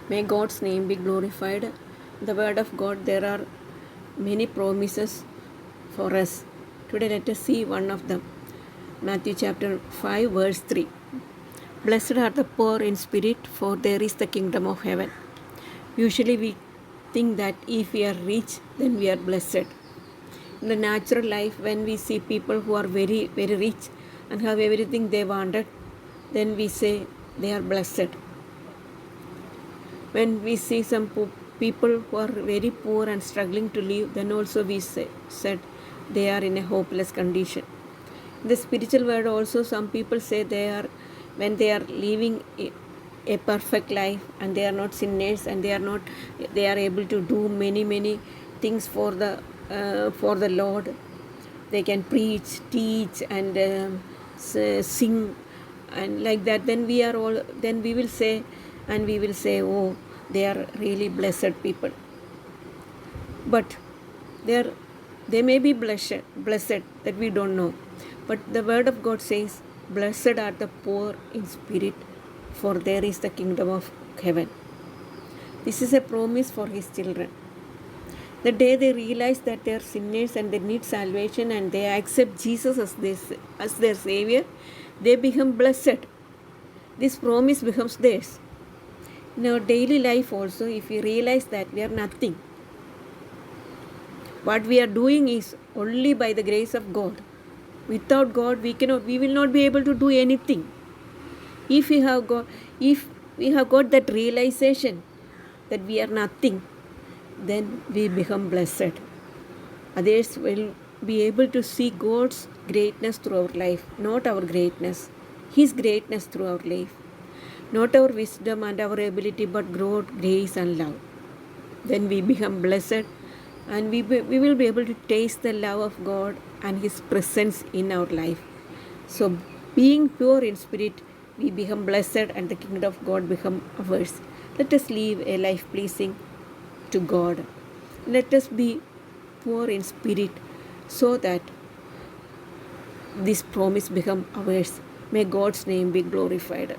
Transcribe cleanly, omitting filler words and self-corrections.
May God's name be glorified. The word of God, there are many promises for us. Today let us see one of them. Matthew chapter 5 verse 3. Blessed are the poor in spirit, for there is the kingdom of heaven. Usually we think that if we are rich, then we are blessed. In the natural life, when we see people who are very, very rich and have everything they wanted, then we say they are blessed. When we see some people who are very poor and struggling to live, then also we said they are in a hopeless condition. In the spiritual world also, some people say they are, when they are living a perfect life and they are not sinners and they are able to do many things for the Lord. They can preach, teach, and sing, and like that. Then we will say, oh, they are really blessed people. But they may be blessed that we don't know. But the word of God says, blessed are the poor in spirit, for there is the kingdom of heaven. This is a promise for his children. The day they realize that they are sinners and they need salvation and they accept Jesus as their Savior, they become blessed. This promise becomes theirs. In our daily life also, if we realize that we are nothing, what we are doing is only by the grace of God. Without God, we will not be able to do anything. If we have got that realization that we are nothing, then we become blessed. Others will be able to see God's greatness through our life, not our greatness. His greatness through our life. Not our wisdom and our ability, but God's grace and love. Then we become blessed, and we will be able to taste the love of God and His presence in our life. So, being pure in spirit, we become blessed and the kingdom of God become ours. Let us live a life pleasing to God. Let us be poor in spirit so that this promise become ours. May God's name be glorified.